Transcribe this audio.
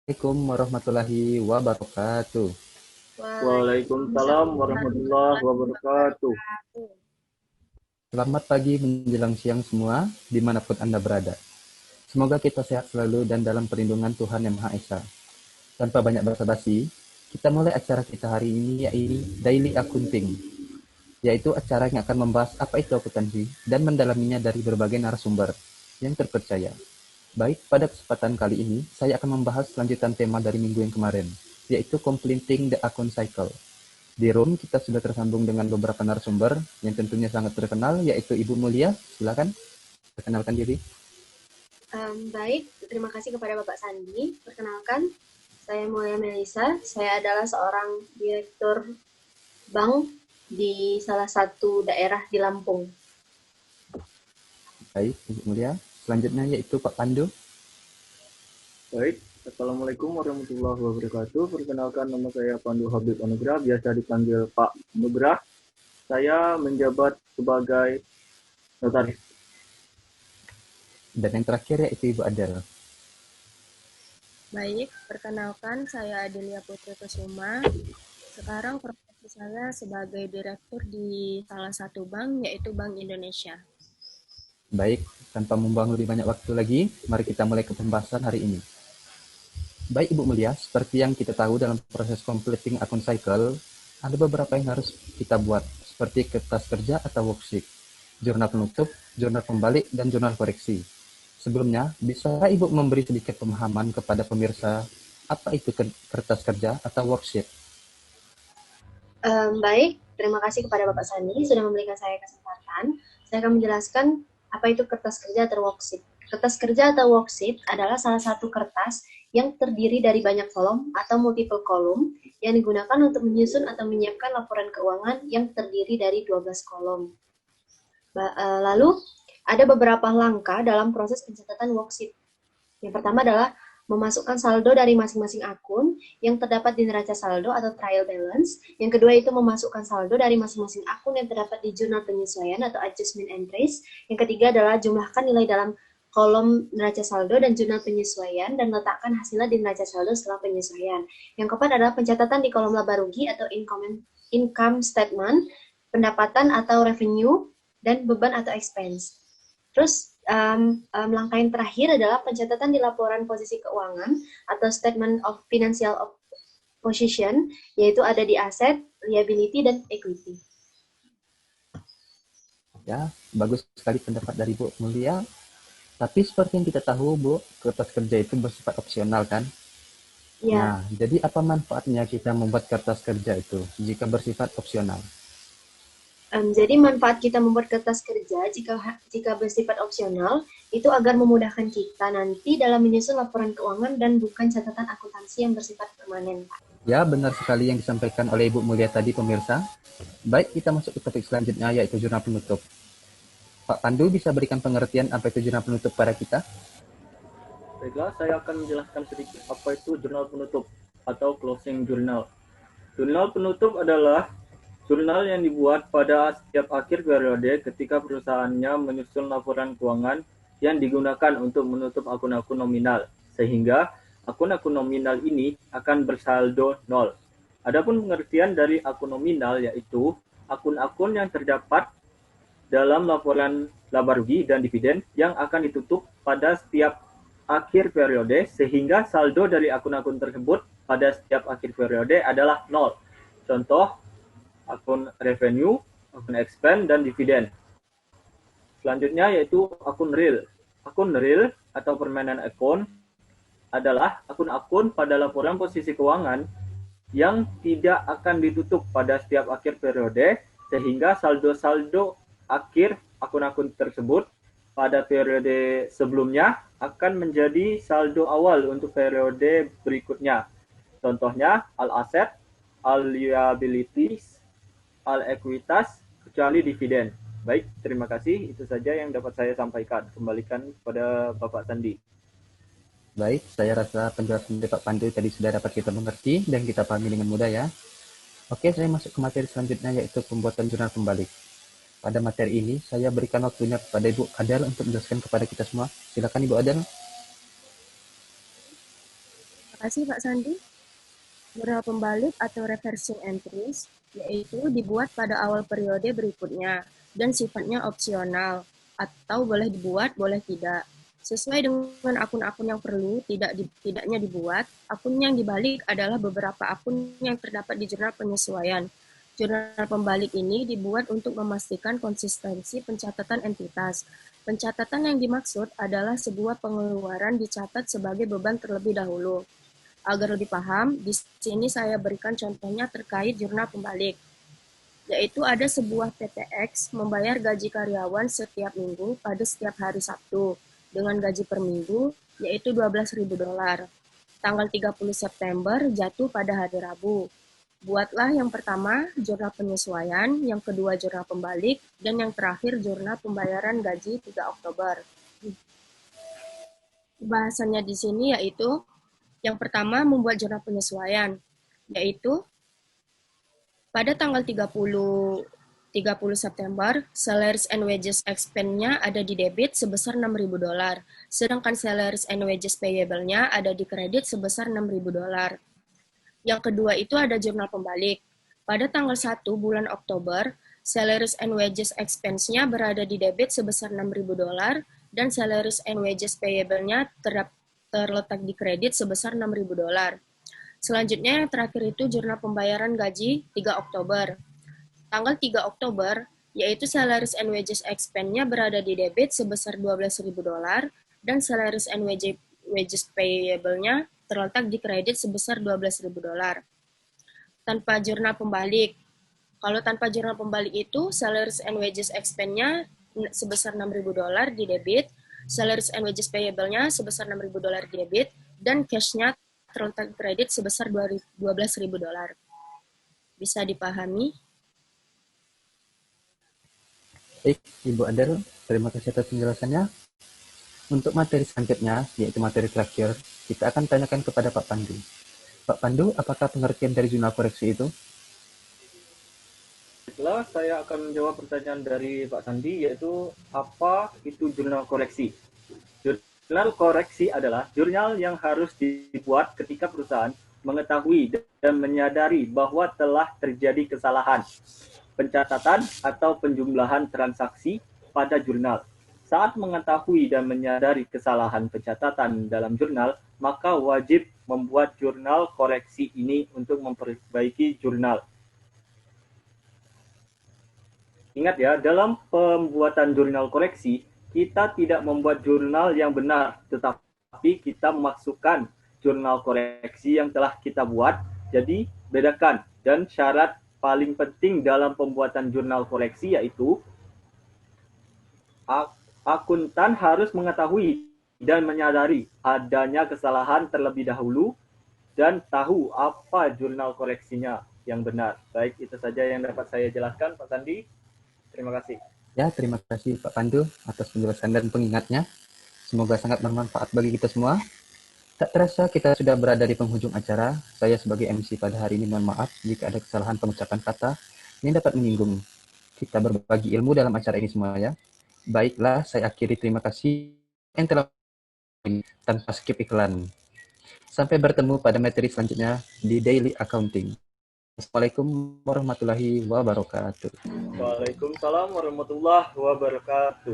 Assalamualaikum warahmatullahi wabarakatuh. Waalaikumsalam Waalaikumsalam warahmatullahi warahmatullahi wabarakatuh. wabarakatuh. Selamat pagi menjelang siang semua, dimanapun Anda berada. Semoga kita sehat selalu dan dalam perlindungan Tuhan Yang Maha Esa. Tanpa banyak basa-basi, kita mulai acara kita hari ini yaitu Daily Accounting, yaitu acara yang akan membahas apa itu akuntansi dan mendalaminya dari berbagai narasumber yang terpercaya. Baik, pada kesempatan kali ini, saya akan membahas lanjutan tema dari minggu yang kemarin, yaitu Completing the Account Cycle. Di room kita sudah tersambung dengan beberapa narasumber yang tentunya sangat terkenal, yaitu Ibu Mulia. Silakan perkenalkan diri. Baik, terima kasih kepada Bapak Sandi. Perkenalkan, saya Mulia Melisa. Saya adalah seorang direktur bank di salah satu daerah di Lampung. Baik, Ibu Mulia. Selanjutnya yaitu Pak Pandu. Baik, Assalamualaikum warahmatullahi wabarakatuh. Perkenalkan, nama saya Pandu Habib Anugrah, biasa dipanggil Pak Anugrah. Saya menjabat sebagai notaris. Dan yang terakhir yaitu Ibu Adel. Baik, perkenalkan saya Adelia Putri Kusuma. Sekarang profesi saya sebagai direktur di salah satu bank, yaitu Bank Indonesia. Baik, tanpa membuang lebih banyak waktu lagi, mari kita mulai ke pembahasan hari ini. Baik Ibu Mulia, seperti yang kita tahu dalam proses completing account cycle, ada beberapa yang harus kita buat, seperti kertas kerja atau worksheet, jurnal penutup, jurnal pembalik, dan jurnal koreksi. Sebelumnya, bisa Ibu memberi sedikit pemahaman kepada pemirsa apa itu kertas kerja atau worksheet? Baik, terima kasih kepada Bapak Sandi sudah memberikan saya kesempatan. Saya akan menjelaskan apa itu kertas kerja atau worksheet. Kertas kerja atau worksheet adalah salah satu kertas yang terdiri dari banyak kolom atau multiple kolom yang digunakan untuk menyusun atau menyiapkan laporan keuangan yang terdiri dari 12 kolom. Lalu, ada beberapa langkah dalam proses pencatatan worksheet. Yang pertama adalah memasukkan saldo dari masing-masing akun yang terdapat di neraca saldo atau trial balance. Yang kedua itu memasukkan saldo dari masing-masing akun yang terdapat di jurnal penyesuaian atau adjustment entries. Yang ketiga adalah jumlahkan nilai dalam kolom neraca saldo dan jurnal penyesuaian dan letakkan hasilnya di neraca saldo setelah penyesuaian. Yang keempat adalah pencatatan di kolom laba rugi atau income statement, pendapatan atau revenue, dan beban atau expense. Terus langkah yang terakhir adalah pencatatan di laporan posisi keuangan atau statement of financial position, yaitu ada di aset, liability, dan equity. Ya, bagus sekali pendapat dari Bu Mulia. Tapi seperti yang kita tahu, Bu, kertas kerja itu bersifat opsional kan? Ya. Nah, jadi apa manfaatnya kita membuat kertas kerja itu jika bersifat opsional? Jadi manfaat kita membuat kertas kerja jika bersifat opsional itu agar memudahkan kita nanti dalam menyusun laporan keuangan dan bukan catatan akuntansi yang bersifat permanen, Pak. Ya, benar sekali yang disampaikan oleh Ibu Mulia tadi, pemirsa. Baik, kita masuk ke topik selanjutnya, yaitu jurnal penutup. Pak Pandu bisa berikan pengertian apa itu jurnal penutup pada kita? Baiklah, saya akan menjelaskan sedikit apa itu jurnal penutup atau closing journal. Jurnal penutup adalah jurnal yang dibuat pada setiap akhir periode ketika perusahaannya menyusun laporan keuangan yang digunakan untuk menutup akun-akun nominal, sehingga akun-akun nominal ini akan bersaldo nol. Adapun pengertian dari akun nominal yaitu akun-akun yang terdapat dalam laporan laba rugi dan dividen yang akan ditutup pada setiap akhir periode, sehingga saldo dari akun-akun tersebut pada setiap akhir periode adalah nol. Contoh, akun revenue, akun expense, dan dividen. Selanjutnya yaitu akun real. Akun real atau permanent account adalah akun-akun pada laporan posisi keuangan yang tidak akan ditutup pada setiap akhir periode, sehingga saldo-saldo akhir akun-akun tersebut pada periode sebelumnya akan menjadi saldo awal untuk periode berikutnya. Contohnya, all asset, all liabilities, all ekuitas, kecuali dividen. Baik, terima kasih. Itu saja yang dapat saya sampaikan. Kembalikan kepada Bapak Sandi. Baik, saya rasa penjelasan dari Pak Pandu tadi sudah dapat kita mengerti dan kita pahami dengan mudah ya. Oke, saya masuk ke materi selanjutnya yaitu pembuatan jurnal pembalik. Pada materi ini, saya berikan waktunya kepada Ibu Adel untuk menjelaskan kepada kita semua. Silakan Ibu Adel. kasih Pak Sandi. Jurnal pembalik atau reversing entries yaitu dibuat pada awal periode berikutnya dan sifatnya opsional atau boleh dibuat, boleh tidak. Sesuai dengan akun-akun yang perlu, tidaknya dibuat, akun yang dibalik adalah beberapa akun yang terdapat di jurnal penyesuaian. Jurnal pembalik ini dibuat untuk memastikan konsistensi pencatatan entitas. Pencatatan yang dimaksud adalah sebuah pengeluaran dicatat sebagai beban terlebih dahulu. Agar lebih paham, di sini saya berikan contohnya terkait jurnal pembalik, yaitu ada sebuah PTX membayar gaji karyawan setiap minggu pada setiap hari Sabtu, dengan gaji per minggu, yaitu $12.000. Tanggal 30 September jatuh pada hari Rabu. Buatlah yang pertama jurnal penyesuaian, yang kedua jurnal pembalik, dan yang terakhir jurnal pembayaran gaji 3 Oktober. Bahasannya di sini yaitu yang pertama membuat jurnal penyesuaian, yaitu pada tanggal 30 September, salaries and wages expense-nya ada di debit sebesar $6.000, sedangkan salaries and wages payable-nya ada di kredit sebesar $6.000. Yang kedua itu ada jurnal pembalik. Pada tanggal 1 bulan Oktober, salaries and wages expense-nya berada di debit sebesar $6.000 dan salaries and wages payable-nya terletak di kredit sebesar $6.000. Selanjutnya yang terakhir itu jurnal pembayaran gaji 3 Oktober. Tanggal 3 Oktober, yaitu salaries and wages expense-nya berada di debit sebesar $12.000 dan salaries and wages payable-nya terletak di kredit sebesar $12.000. Tanpa jurnal pembalik. Kalau tanpa jurnal pembalik itu, salaries and wages expense-nya sebesar $6.000 di debit, salaries and wages payable-nya sebesar $6.000 di debit, dan cash-nya terletak kredit sebesar $12.000. Bisa dipahami? Baik, Ibu Adel, terima kasih atas penjelasannya. Untuk materi selanjutnya, yaitu materi terakhir, kita akan tanyakan kepada Pak Pandu. Pak Pandu, apakah pengertian dari jurnal koreksi itu? Setelah saya akan menjawab pertanyaan dari Pak Sandi, yaitu apa itu jurnal koreksi. Jurnal koreksi adalah jurnal yang harus dibuat ketika perusahaan mengetahui dan menyadari bahwa telah terjadi kesalahan pencatatan atau penjumlahan transaksi pada jurnal. Saat mengetahui dan menyadari kesalahan pencatatan dalam jurnal, maka wajib membuat jurnal koreksi ini untuk memperbaiki jurnal. Ingat ya, dalam pembuatan jurnal koreksi, kita tidak membuat jurnal yang benar, tetapi kita memasukkan jurnal koreksi yang telah kita buat. Jadi, bedakan. Dan syarat paling penting dalam pembuatan jurnal koreksi yaitu akuntan harus mengetahui dan menyadari adanya kesalahan terlebih dahulu dan tahu apa jurnal koreksinya yang benar. Baik, itu saja yang dapat saya jelaskan, Pak Sandi. Terima kasih. Ya, terima kasih Pak Pandu atas penjelasan dan pengingatnya. Semoga sangat bermanfaat bagi kita semua. Tak terasa kita sudah berada di penghujung acara. Saya sebagai MC pada hari ini mohon maaf jika ada kesalahan pengucapan kata yang dapat menyinggung kita berbagi ilmu dalam acara ini semua ya. Baiklah, saya akhiri. Terima kasih yang telah tanpa skip iklan. Sampai bertemu pada materi selanjutnya di Daily Accounting. Assalamualaikum warahmatullahi wabarakatuh. Waalaikumsalam warahmatullahi wabarakatuh.